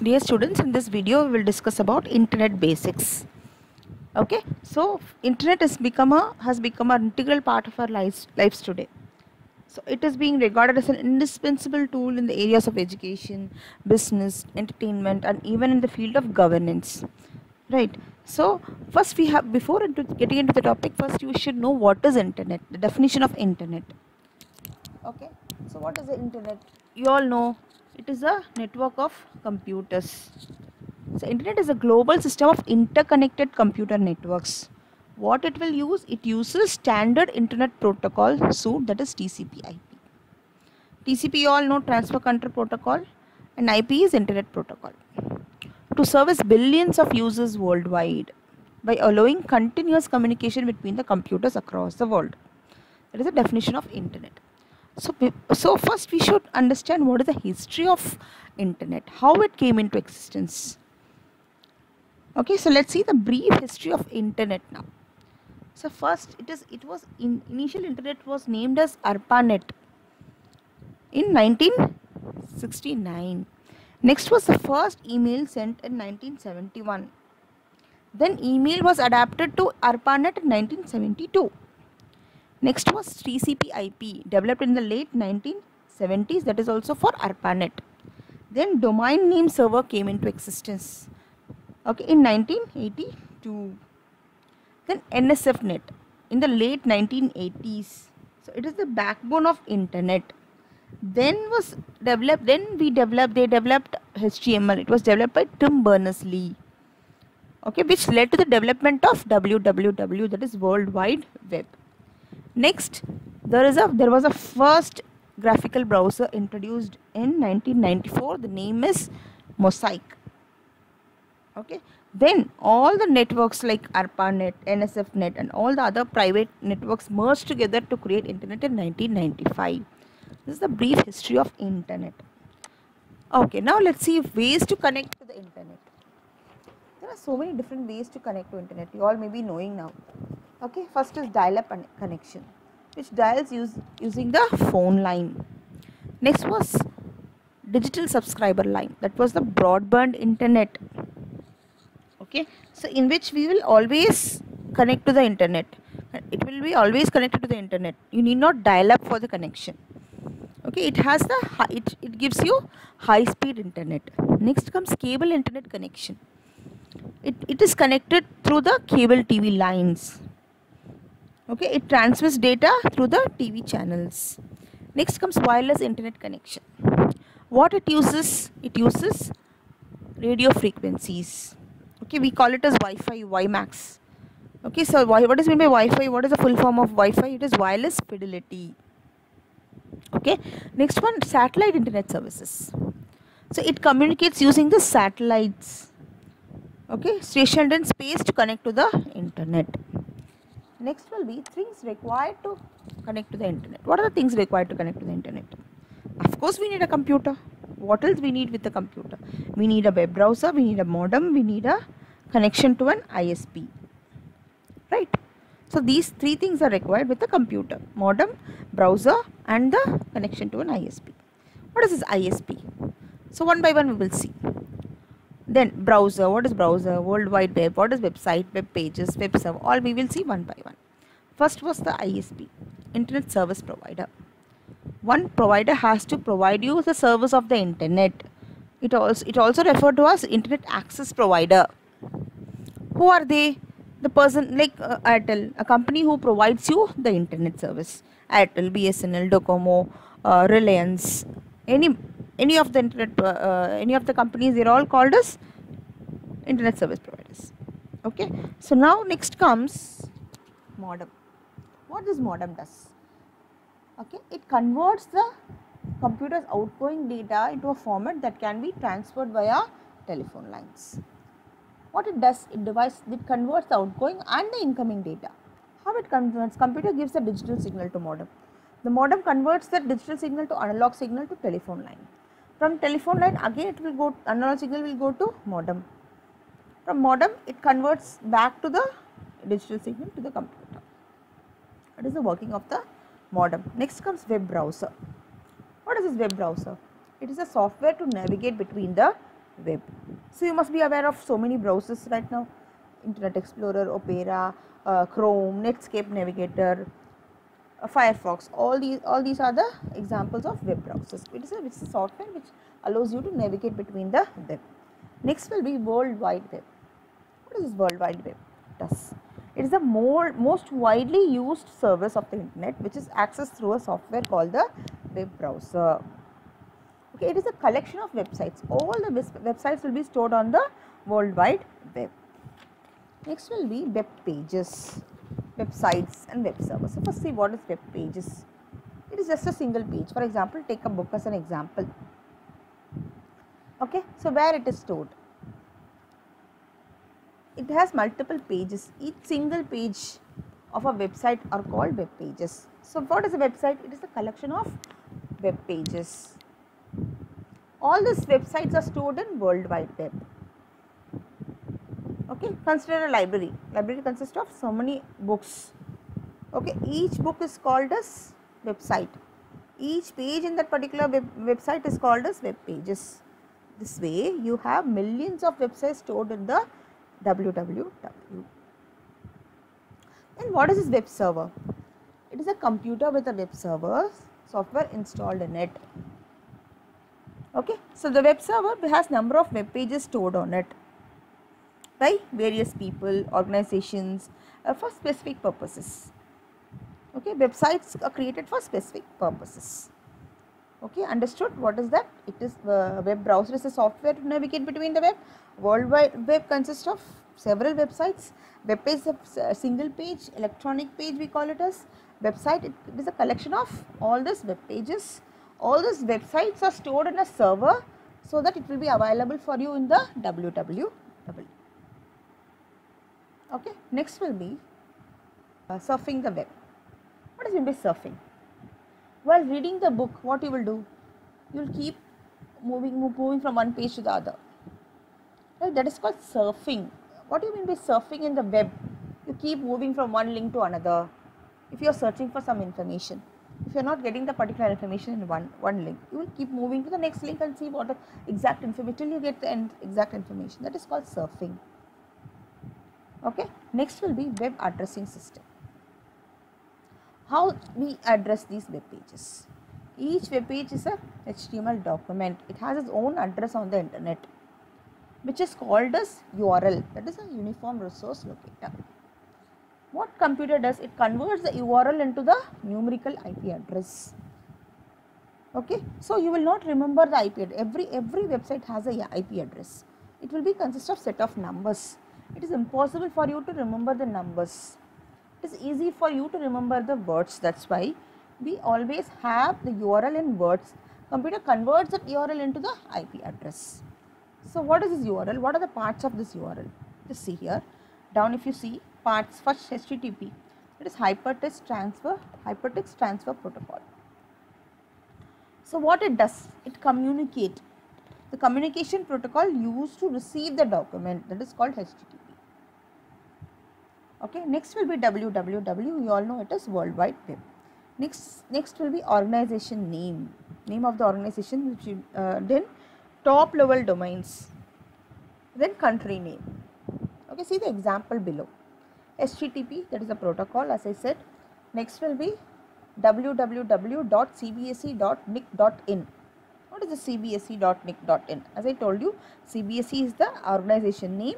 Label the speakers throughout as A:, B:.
A: Dear students, in this video we will discuss about internet basics. Okay, so internet has become an integral part of our lives today. So it is being regarded as an indispensable tool in the areas of education, business, entertainment, and even in the field of governance. Right. So first we have, before getting into the topic, first you should know what is internet, the definition of internet. Okay, so what is the internet? You all know it is a network of computers. So internet is a global system of interconnected computer networks. What it will use? It uses standard internet protocol suite, that is TCP/IP. TCP you all know, transfer control protocol, and IP is internet protocol, to service billions of users worldwide by allowing continuous communication between the computers across the world. That is the definition of internet. So first we should understand what is the history of internet, how it came into existence. Okay, so let's see the brief history of internet now. So first initial internet was named as ARPANET in 1969. Next was the first email sent in 1971. Then email was adapted to ARPANET in 1972. Next was TCP/IP, developed in the late 1970s, that is also for ARPANET. Then domain name server came into existence, okay, in 1982. Then NSFNet in the late 1980s. So it is the backbone of internet. They developed HTML. It was developed by Tim Berners-Lee, okay, which led to the development of WWW, that is World Wide Web. Next, there was a first graphical browser introduced in 1994. The name is Mosaic. Okay. Then all the networks like ARPANET, NSFNet, and all the other private networks merged together to create internet in 1995. This is the brief history of internet. Okay, now let's see ways to connect to the internet. There are so many different ways to connect to internet. You all may be knowing now. Okay, first is dial-up connection, which dials using the phone line. Next was digital subscriber line, that was the broadband internet. Okay, so in which we will always connect to the internet. It will be always connected to the internet. You need not dial up for the connection. Okay, it has it gives you high speed internet. Next comes cable internet connection. It is connected through the cable TV lines. Okay, it transmits data through the TV channels. Next comes wireless internet connection. What it uses? It uses radio frequencies. Okay, we call it as Wi-Fi, WiMAX. Okay, so what is meant by Wi-Fi? What is the full form of Wi-Fi? It is wireless fidelity. Okay, next one, satellite internet services. So it communicates using the satellites, okay, stationed in space to connect to the internet. Next will be things required to connect to the internet. What are the things required to connect to the internet? Of course, we need a computer. What else we need with the computer? We need a web browser, we need a modem, we need a connection to an ISP. Right? So these three things are required with the computer: modem, browser, and the connection to an ISP. What is this ISP? So one by one we will see. Then browser, what is browser? World Wide Web, what is website, web pages, web server, all we will see one by one. First was the ISP, Internet Service Provider. One provider has to provide you the service of the internet. It also referred to as Internet Access Provider. Who are they? The person like Airtel, a company who provides you the internet service. Airtel, BSNL, Docomo, Reliance, any of the internet, any of the companies, they're all called as internet service providers. Okay, so now next comes modem. What this modem does? Okay, it converts the computer's outgoing data into a format that can be transferred via telephone lines. What it does, it converts the outgoing and the incoming data. How it converts? Computer gives a digital signal to modem. The modem converts that digital signal to analog signal to telephone line. From telephone line again it will go, analog signal will go to modem. From modem it converts back to the digital signal to the computer. That is the working of the modem. Next comes web browser. What is this web browser? It is a software to navigate between the Web. So you must be aware of so many browsers right now: Internet Explorer, Opera, Chrome, Netscape Navigator, Firefox. All these are the examples of web browsers. It's a software which allows you to navigate between the web. Next will be World Wide Web. What is this World Wide Web? It is the most widely used service of the internet, which is accessed through a software called the web browser. Okay, it is a collection of websites. All the websites will be stored on the World Wide Web. Next will be web pages, websites and web servers. So first see what is web pages. It is just a single page. For example, take a book as an example. Okay, so where it is stored? It has multiple pages. Each single page of a website are called web pages. So what is a website? It is a collection of web pages. All these websites are stored in World Wide Web. Okay, consider a library. Library consists of so many books. Okay, each book is called as website. Each page in that particular website is called as web pages. This way you have millions of websites stored in the www. Then what is this web server? It is a computer with a web server software installed in it. Okay, so the web server has number of web pages stored on it by various people, organizations for specific purposes. Okay, websites are created for specific purposes. Okay, understood? What is that? It is web browser is a software to navigate between the web. World Wide Web consists of several websites. Web page is a single page, electronic page we call it as. Website, it is a collection of all these web pages. All these websites are stored in a server so that it will be available for you in the www. Okay, next will be surfing the web. What is meant by surfing? While reading the book, what you will do? You will keep moving from one page to the other. Right? That is called surfing. What do you mean by surfing in the web? You keep moving from one link to another. If you are searching for some information, if you are not getting the particular information in one link, you will keep moving to the next link and see what the exact information till you get the exact information. That is called surfing. Okay. Next will be web addressing system. How we address these web pages? Each web page is a HTML document. It has its own address on the internet, which is called as URL. That is a uniform resource locator. What computer does? It converts the URL into the numerical IP address. Okay, so you will not remember the IP address. Every website has a IP address. It will be consist of set of numbers. It is impossible for you to remember the numbers. It is easy for you to remember the words. That's why we always have the URL in words. Computer converts that URL into the IP address. So what is this URL? What are the parts of this URL? Just see here. Down if you see parts, first HTTP. It is Hypertext Transfer Protocol. So what it does? It communicates. The communication protocol used to receive the document, that is called HTTP. Okay, next will be www. You all know it is World Wide Web. Next will be organization name of the organization, which you, then top level domains, then country name. Okay, see the example below. HTTP, that is the protocol, as I said. Next will be www.cbse.nic.in. What is the cbse.nic.in? As I told you, CBSE is the organization name.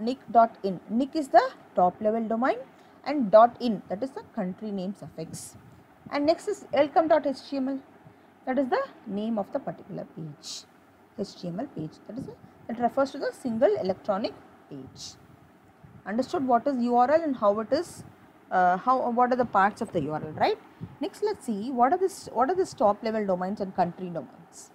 A: .nic.in. Nic is the top level domain and .in, that is the country name suffix. And next is welcome.html. That is the name of the particular page. HTML page. That refers to the single electronic page. Understood what is URL and how it is? What are the parts of the URL, right? Next, let's see what are these top level domains and country domains.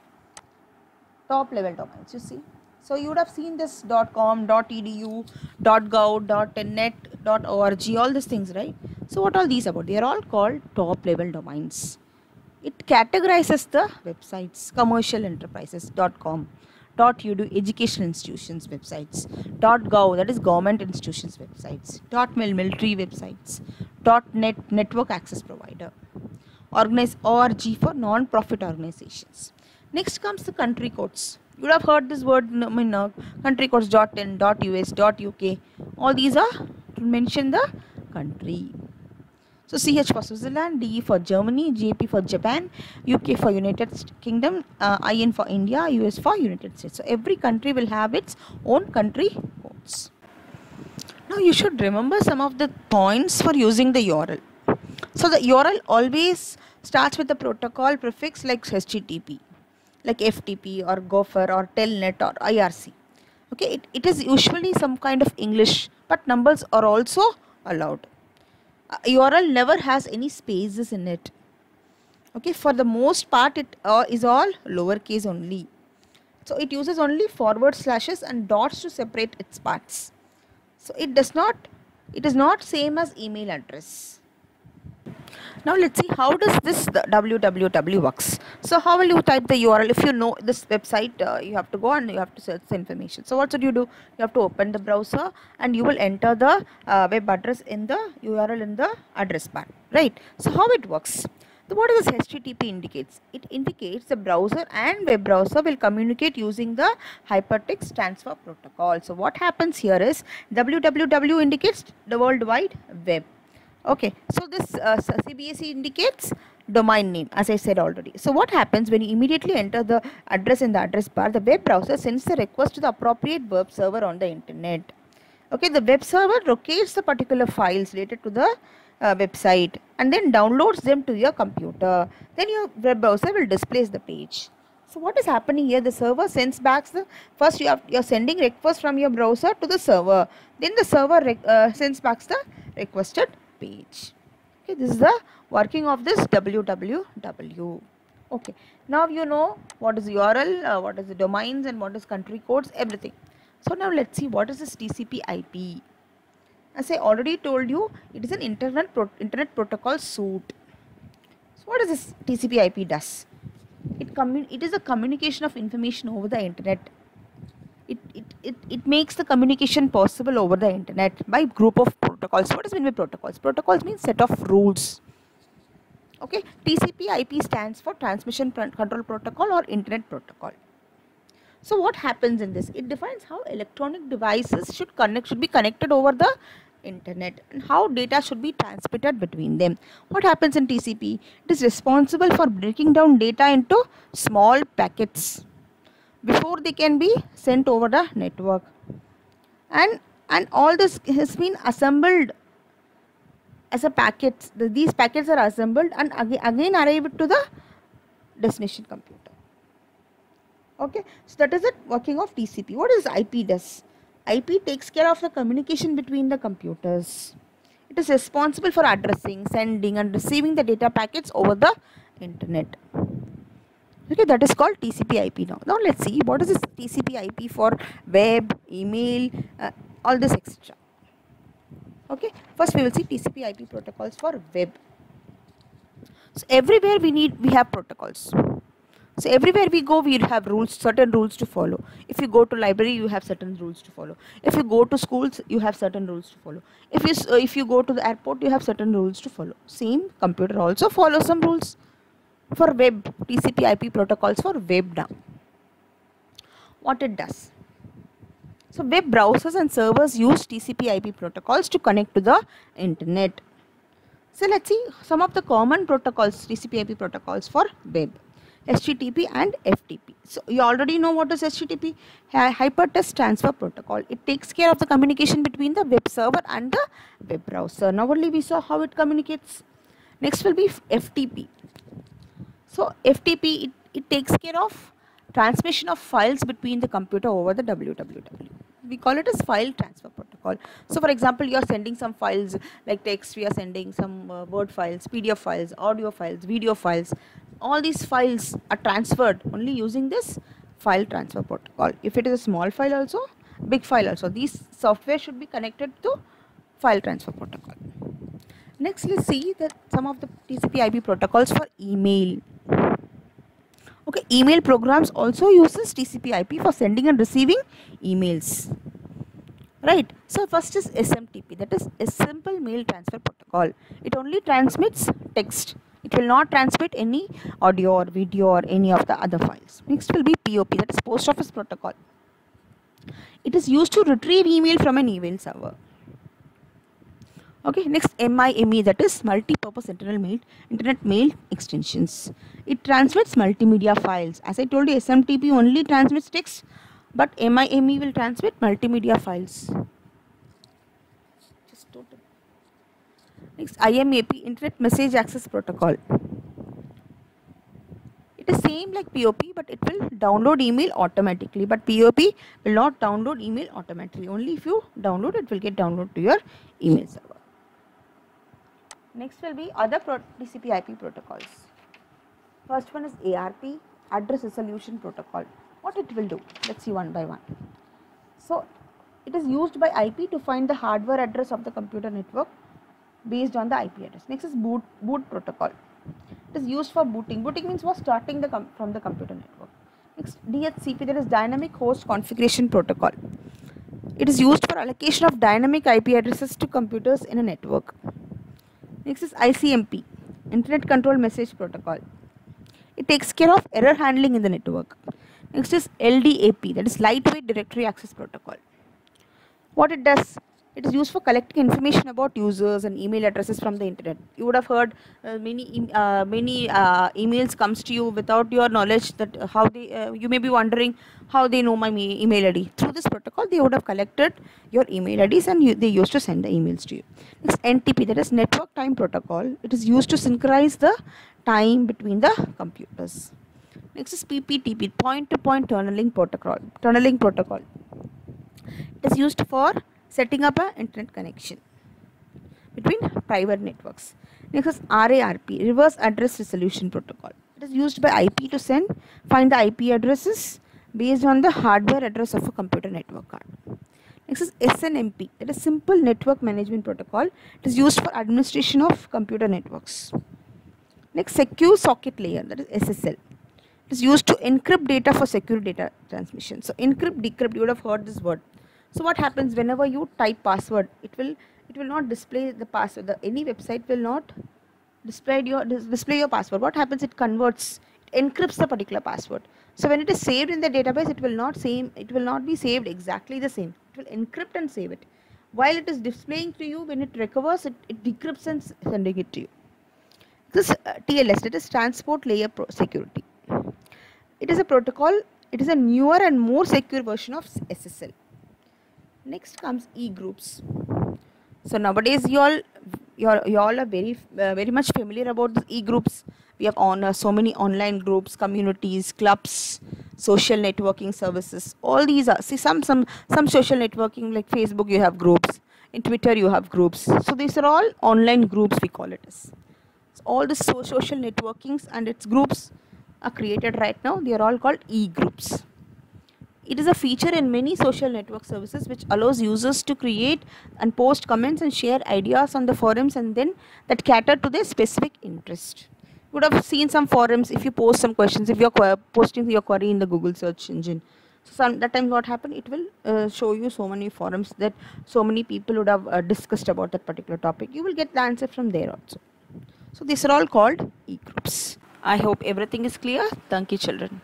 A: Top level domains, you see. So you would have seen this .com, .edu, .gov, .net, .org, all these things, right? So what are these about? They are all called top level domains. It categorizes the websites: commercial enterprises, .com, .edu, educational institutions websites, .gov, that is government institutions websites, .mil, military websites, .net, network access provider, .org for non-profit organizations. Next comes the country codes. You would have heard this word in country codes .in, .us, .uk. All these are to mention the country. So CH for Switzerland, DE for Germany, JP for Japan, UK for United Kingdom, IN for India, US for United States. So every country will have its own country codes. Now you should remember some of the points for using the URL. So the URL always starts with the protocol prefix like HTTP, like FTP or Gopher or Telnet or IRC. Okay, it is usually some kind of English, but numbers are also allowed. URL never has any spaces in it. Okay, for the most part it is all lowercase only. So it uses only forward slashes and dots to separate its parts. So it is not same as email address. Now let's see how does this www works. So how will you type the URL? If you know this website, you have to go and you have to search the information. So what should you do? You have to open the browser and you will enter the web address in the URL in the address bar, right? So how it works? So what does HTTP indicates? It indicates the browser and web browser will communicate using the hypertext transfer protocol. So what happens here is www indicates the World Wide Web. Okay, so this CBSE indicates domain name, as I said already. So what happens when you immediately enter the address in the address bar, the web browser sends the request to the appropriate web server on the internet. Okay, the web server locates the particular files related to the website and then downloads them to your computer. Then your web browser will display the page. So what is happening here? The server sends back the first you're sending request from your browser to the server. Then the server sends back the requested page. Okay, this is the working of this www. Okay, now you know what is URL, what is the domains, and what is country codes, everything. So now let's see what is this TCP IP. As I already told you, it is an internet protocol suite. So what does this TCP IP does? It is a communication of information over the internet. It makes the communication possible over the internet by group of protocols. What does mean by protocols? Protocols means set of rules. Okay, TCP IP stands for Transmission Control Protocol or Internet Protocol. So what happens in this? It defines how electronic devices should be connected over the internet and how data should be transmitted between them. What happens in TCP? It is responsible for breaking down data into small packets before they can be sent over the network, and all this has been assembled as a packets. These packets are assembled and again arrived to the destination computer. Okay, so that is the working of TCP. What does IP does? IP takes care of the communication between the computers. It is responsible for addressing, sending and receiving the data packets over the internet. Okay, that is called TCP IP. Now let's see what is this TCP IP for web, email, all this etc. Okay, first we will see TCP IP protocols for web. So everywhere we have protocols. So everywhere we go, we have rules, certain rules to follow. If you go to library, you have certain rules to follow. If you go to schools, you have certain rules to follow. If you go to the airport, you have certain rules to follow. Same, computer also follows some rules. For web, TCP IP protocols for web now. What it does? So web browsers and servers use TCP IP protocols to connect to the internet. So let's see some of the common protocols, TCP IP protocols for web. HTTP and FTP. So you already know what is HTTP, Hypertext Transfer Protocol. It takes care of the communication between the web server and the web browser. Now only we saw how it communicates. Next will be FTP. So FTP, it takes care of transmission of files between the computer over the www. We call it as file transfer protocol. So for example, you are sending some files like text, we are sending some word files, PDF files, audio files, video files. All these files are transferred only using this file transfer protocol. If it is a small file also, big file also, these software should be connected to file transfer protocol. Next, let's see that some of the TCP IP protocols for email. Okay, email programs also uses TCP IP for sending and receiving emails. Right. So first is SMTP, that is a simple mail transfer protocol. It only transmits text It will not transmit any audio or video or any of the other files. Next will be POP, that is Post Office Protocol. It is used to retrieve email from an email server. Okay, next MIME, that is Multi-Purpose Internet Mail Extensions. It transmits multimedia files. As I told you, SMTP only transmits text, but MIME will transmit multimedia files. Next, IMAP, Internet Message Access Protocol. It is same like POP, but it will download email automatically. But POP will not download email automatically. Only if you download, it will get downloaded to your email server. Next will be other TCP/IP protocols. First one is ARP, Address Resolution Protocol. What it will do? Let's see one by one. So, it is used by IP to find the hardware address of the computer network based on the IP address. Next is boot protocol. It is used for booting. Booting means for starting from the computer network. Next, DHCP, that is Dynamic Host Configuration Protocol. It is used for allocation of dynamic IP addresses to computers in a network. Next is ICMP, Internet Control Message Protocol. It takes care of error handling in the network. Next is LDAP, that is Lightweight Directory Access Protocol. What it does? It is used for collecting information about users and email addresses from the internet. You would have heard many emails comes to you without your knowledge, that how they you may be wondering how they know my email ID. Through this protocol, they would have collected your email IDs and they used to send the emails to you. Next, NTP, that is Network Time Protocol. It is used to synchronize the time between the computers. Next is PPTP, Point-to-Point Tunneling Protocol. It is used for setting up an internet connection between private networks. Next is RARP, Reverse Address Resolution Protocol. It is used by IP to find the IP addresses based on the hardware address of a computer network card. Next is SNMP, that is Simple Network Management Protocol. It is used for administration of computer networks. Next, Secure Socket Layer, that is SSL. It is used to encrypt data for secure data transmission. So encrypt, decrypt, you would have heard this word. So what happens whenever you type password, it will not display the password. Any website will not display your password. What happens? It converts, it encrypts the particular password. So when it is saved in the database, it will not be saved exactly the same. It will encrypt and save it. While it is displaying to you, when it recovers, it decrypts and sending it to you. This TLS, that is Transport Layer Security. It is a protocol. It is a newer and more secure version of SSL. Next comes e-groups. So nowadays you all are very much familiar about the e-groups. We have so many online groups, communities, clubs, social networking services. All these are, see, some social networking like Facebook, you have groups. In Twitter you have groups. So these are all online groups, we call it as. So all the social networkings and its groups are created right now. They are all called e-groups. It is a feature in many social network services which allows users to create and post comments and share ideas on the forums, and then that cater to their specific interest. You would have seen some forums, if you post some questions, if you are posting your query in the Google search engine. So that time what happened, it will show you so many forums that so many people would have discussed about that particular topic. You will get the answer from there also. So these are all called e-groups. I hope everything is clear. Thank you, children.